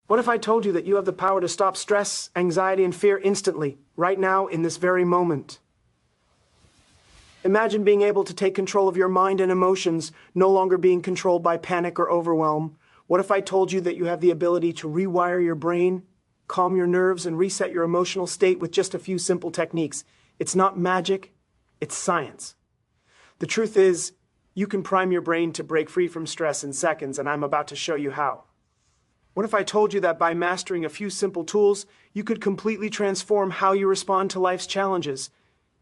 What if I told you that you have the power to stop stress, anxiety, and fear instantly, right now, in this very moment? Imagine being able to take control of your mind and emotions, no longer being controlled by panic or overwhelm. What if I told you that you have the ability to rewire your brain, calm your nerves, and reset your emotional state with just a few simple techniques? It's not magic, it's science. The truth is, you can prime your brain to break free from stress in seconds, and I'm about to show you how. What if I told you that by mastering a few simple tools, you could completely transform how you respond to life's challenges?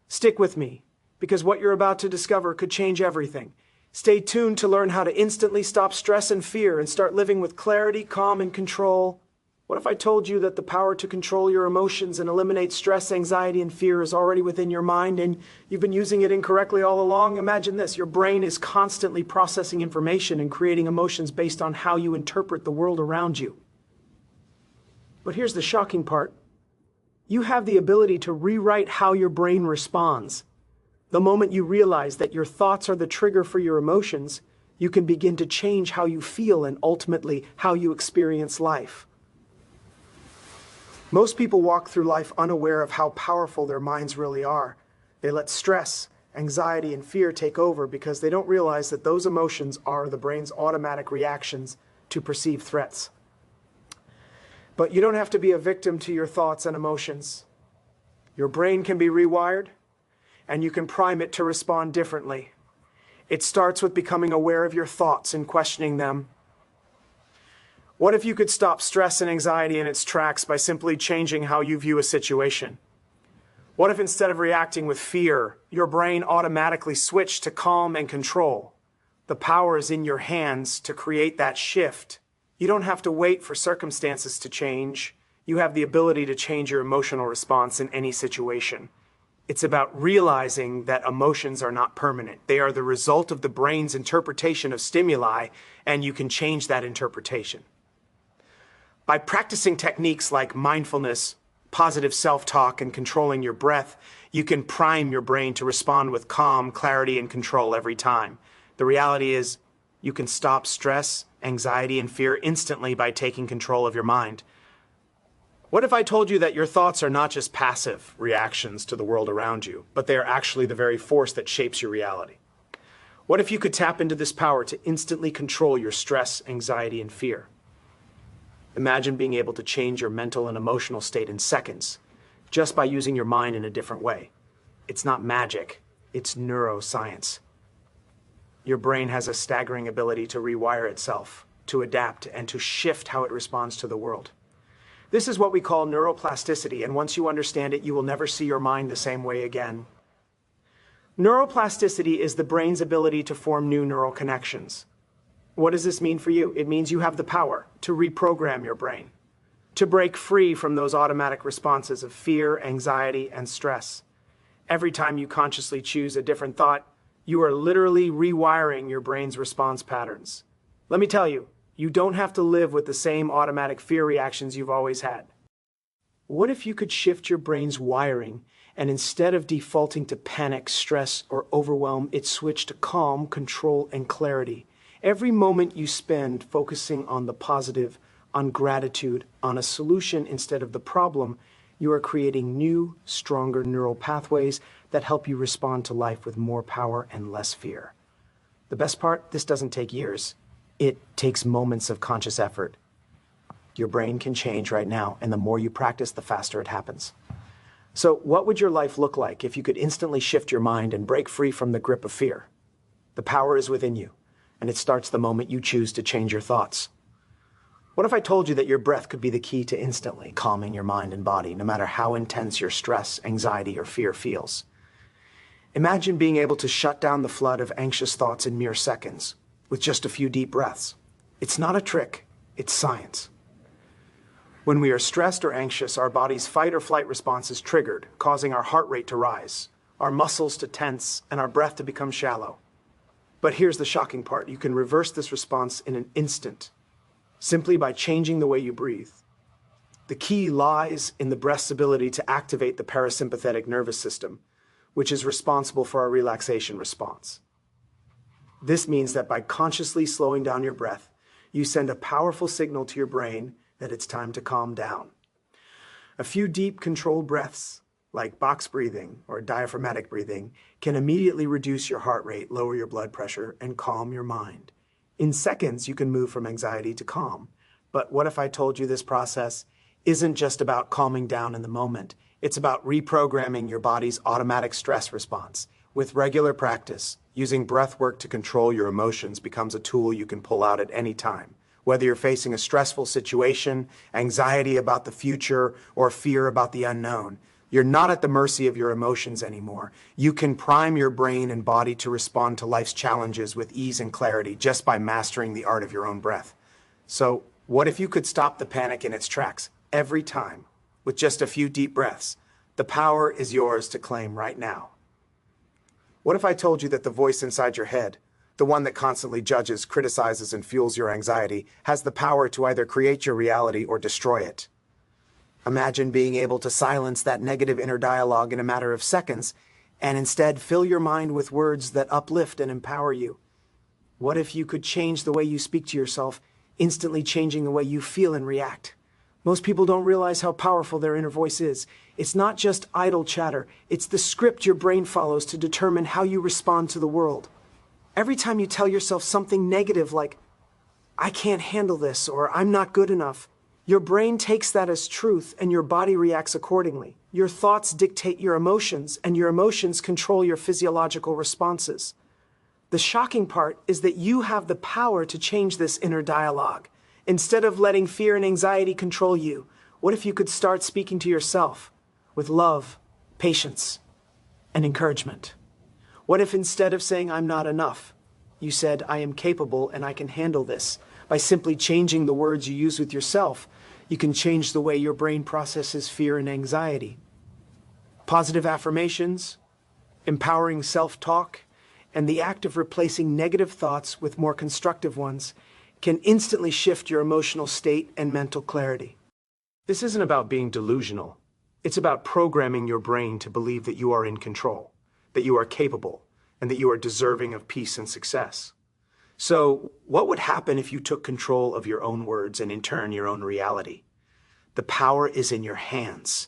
Stick with me, because what you're about to discover could change everything. Stay tuned to learn how to instantly stop stress and fear and start living with clarity, calm, and control. What if I told you that the power to control your emotions and eliminate stress, anxiety, and fear is already within your mind and you've been using it incorrectly all along? Imagine this. Your brain is constantly processing information and creating emotions based on how you interpret the world around you. But here's the shocking part. You have the ability to rewrite how your brain responds. The moment you realize that your thoughts are the trigger for your emotions, you can begin to change how you feel and ultimately how you experience life. Most people walk through life unaware of how powerful their minds really are. They let stress, anxiety, and fear take over because they don't realize that those emotions are the brain's automatic reactions to perceived threats. But you don't have to be a victim to your thoughts and emotions. Your brain can be rewired, and you can prime it to respond differently. It starts with becoming aware of your thoughts and questioning them. What if you could stop stress and anxiety in its tracks by simply changing how you view a situation? What if instead of reacting with fear, your brain automatically switched to calm and control? The power is in your hands to create that shift. You don't have to wait for circumstances to change. You have the ability to change your emotional response in any situation. It's about realizing that emotions are not permanent. They are the result of the brain's interpretation of stimuli, and you can change that interpretation. By practicing techniques like mindfulness, positive self-talk, and controlling your breath, you can prime your brain to respond with calm, clarity, and control every time. The reality is, you can stop stress, anxiety, and fear instantly by taking control of your mind. What if I told you that your thoughts are not just passive reactions to the world around you, but they are actually the very force that shapes your reality? What if you could tap into this power to instantly control your stress, anxiety, and fear? Imagine being able to change your mental and emotional state in seconds, just by using your mind in a different way. It's not magic, it's neuroscience. Your brain has a staggering ability to rewire itself, to adapt, and to shift how it responds to the world. This is what we call neuroplasticity, and once you understand it, you will never see your mind the same way again. Neuroplasticity is the brain's ability to form new neural connections. What does this mean for you? It means you have the power to reprogram your brain, to break free from those automatic responses of fear, anxiety, and stress. Every time you consciously choose a different thought, you are literally rewiring your brain's response patterns. Let me tell you, you don't have to live with the same automatic fear reactions you've always had. What if you could shift your brain's wiring and instead of defaulting to panic, stress, or overwhelm, it switched to calm, control, and clarity? Every moment you spend focusing on the positive, on gratitude, on a solution instead of the problem, you are creating new, stronger neural pathways that help you respond to life with more power and less fear. The best part, this doesn't take years. It takes moments of conscious effort. Your brain can change right now, and the more you practice, the faster it happens. So what would your life look like if you could instantly shift your mind and break free from the grip of fear? The power is within you, and it starts the moment you choose to change your thoughts. What if I told you that your breath could be the key to instantly calming your mind and body, no matter how intense your stress, anxiety, or fear feels? Imagine being able to shut down the flood of anxious thoughts in mere seconds, with just a few deep breaths. It's not a trick, it's science. When we are stressed or anxious, our body's fight or flight response is triggered, causing our heart rate to rise, our muscles to tense, and our breath to become shallow. But here's the shocking part. You can reverse this response in an instant, simply by changing the way you breathe. The key lies in the breath's ability to activate the parasympathetic nervous system, which is responsible for our relaxation response. This means that by consciously slowing down your breath, you send a powerful signal to your brain that it's time to calm down. A few deep, controlled breaths, like box breathing or diaphragmatic breathing, can immediately reduce your heart rate, lower your blood pressure, and calm your mind. In seconds, you can move from anxiety to calm. But what if I told you this process isn't just about calming down in the moment? It's about reprogramming your body's automatic stress response. With regular practice, using breath work to control your emotions becomes a tool you can pull out at any time. Whether you're facing a stressful situation, anxiety about the future, or fear about the unknown, you're not at the mercy of your emotions anymore. You can prime your brain and body to respond to life's challenges with ease and clarity just by mastering the art of your own breath. So, what if you could stop the panic in its tracks every time with just a few deep breaths? The power is yours to claim right now. What if I told you that the voice inside your head, the one that constantly judges, criticizes, and fuels your anxiety, has the power to either create your reality or destroy it? Imagine being able to silence that negative inner dialogue in a matter of seconds and instead fill your mind with words that uplift and empower you. What if you could change the way you speak to yourself, instantly changing the way you feel and react? Most people don't realize how powerful their inner voice is. It's not just idle chatter. It's the script your brain follows to determine how you respond to the world. Every time you tell yourself something negative like, "I can't handle this," or "I'm not good enough," your brain takes that as truth and your body reacts accordingly. Your thoughts dictate your emotions, and your emotions control your physiological responses. The shocking part is that you have the power to change this inner dialogue. Instead of letting fear and anxiety control you, what if you could start speaking to yourself with love, patience, and encouragement? What if instead of saying, "I'm not enough," you said, "I am capable and I can handle this"? By simply changing the words you use with yourself, you can change the way your brain processes fear and anxiety. Positive affirmations, empowering self-talk, and the act of replacing negative thoughts with more constructive ones can instantly shift your emotional state and mental clarity. This isn't about being delusional. It's about programming your brain to believe that you are in control, that you are capable, and that you are deserving of peace and success. So, what would happen if you took control of your own words and in turn your own reality? The power is in your hands,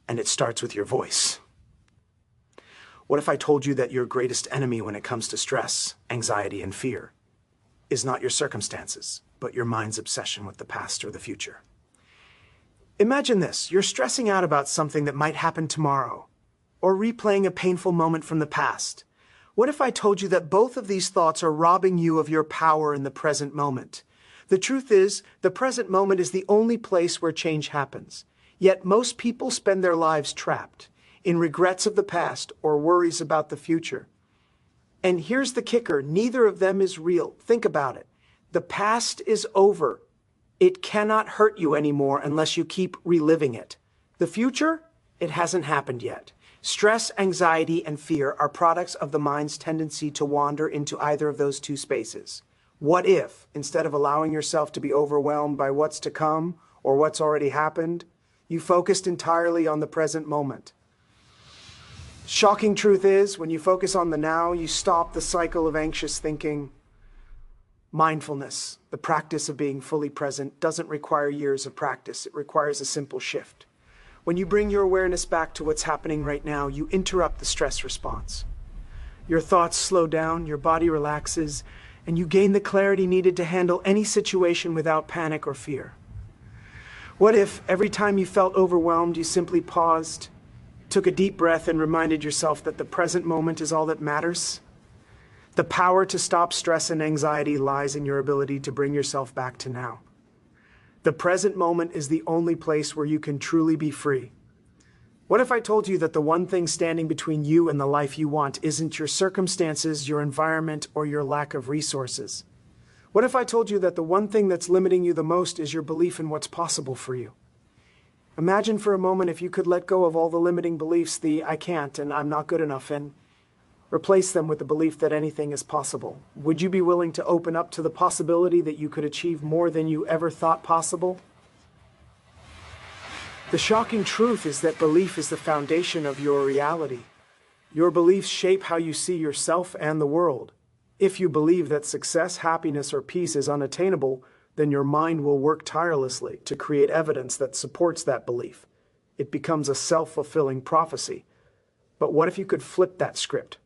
and it starts with your voice. What if I told you that your greatest enemy when it comes to stress, anxiety, and fear is not your circumstances, but your mind's obsession with the past or the future? Imagine this: you're stressing out about something that might happen tomorrow, or replaying a painful moment from the past. What if I told you that both of these thoughts are robbing you of your power in the present moment? The truth is, the present moment is the only place where change happens. Yet most people spend their lives trapped in regrets of the past or worries about the future. And here's the kicker: neither of them is real. Think about it. The past is over. It cannot hurt you anymore unless you keep reliving it. The future? It hasn't happened yet. Stress, anxiety, and fear are products of the mind's tendency to wander into either of those two spaces. What if, instead of allowing yourself to be overwhelmed by what's to come or what's already happened, you focused entirely on the present moment? Shocking truth is, when you focus on the now, you stop the cycle of anxious thinking. Mindfulness, the practice of being fully present, doesn't require years of practice. It requires a simple shift. When you bring your awareness back to what's happening right now, you interrupt the stress response. Your thoughts slow down, your body relaxes, and you gain the clarity needed to handle any situation without panic or fear. What if every time you felt overwhelmed, you simply paused, took a deep breath, and reminded yourself that the present moment is all that matters? The power to stop stress and anxiety lies in your ability to bring yourself back to now. The present moment is the only place where you can truly be free. What if I told you that the one thing standing between you and the life you want isn't your circumstances, your environment, or your lack of resources? What if I told you that the one thing that's limiting you the most is your belief in what's possible for you? Imagine for a moment if you could let go of all the limiting beliefs, the "I can't" and "I'm not good enough," and replace them with the belief that anything is possible. Would you be willing to open up to the possibility that you could achieve more than you ever thought possible? The shocking truth is that belief is the foundation of your reality. Your beliefs shape how you see yourself and the world. If you believe that success, happiness, or peace is unattainable, then your mind will work tirelessly to create evidence that supports that belief. It becomes a self-fulfilling prophecy. But what if you could flip that script?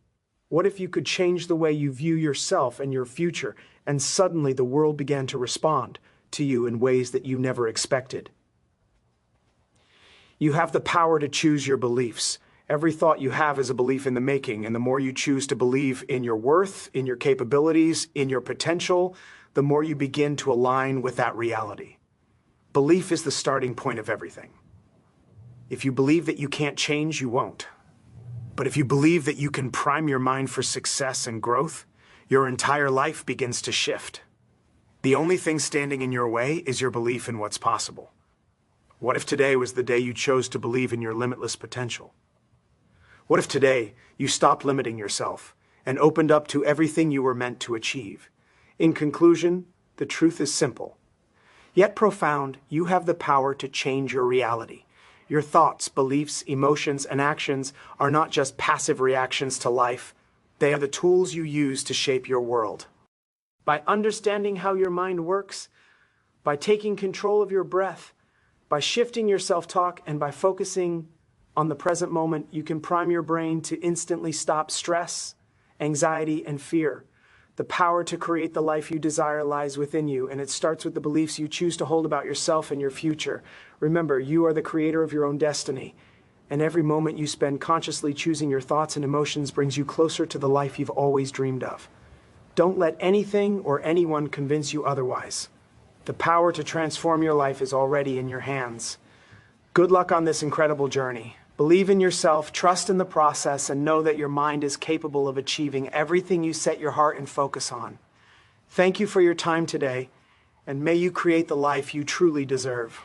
What if you could change the way you view yourself and your future, and suddenly the world began to respond to you in ways that you never expected? You have the power to choose your beliefs. Every thought you have is a belief in the making, and the more you choose to believe in your worth, in your capabilities, in your potential, the more you begin to align with that reality. Belief is the starting point of everything. If you believe that you can't change, you won't. But if you believe that you can prime your mind for success and growth, your entire life begins to shift. The only thing standing in your way is your belief in what's possible. What if today was the day you chose to believe in your limitless potential? What if today you stopped limiting yourself and opened up to everything you were meant to achieve? In conclusion, the truth is simple, yet profound. You have the power to change your reality. Your thoughts, beliefs, emotions, and actions are not just passive reactions to life. They are the tools you use to shape your world. By understanding how your mind works, by taking control of your breath, by shifting your self-talk, and by focusing on the present moment, you can prime your brain to instantly stop stress, anxiety, and fear. The power to create the life you desire lies within you, and it starts with the beliefs you choose to hold about yourself and your future. Remember, you are the creator of your own destiny, and every moment you spend consciously choosing your thoughts and emotions brings you closer to the life you've always dreamed of. Don't let anything or anyone convince you otherwise. The power to transform your life is already in your hands. Good luck on this incredible journey. Believe in yourself, trust in the process, and know that your mind is capable of achieving everything you set your heart and focus on. Thank you for your time today, and may you create the life you truly deserve.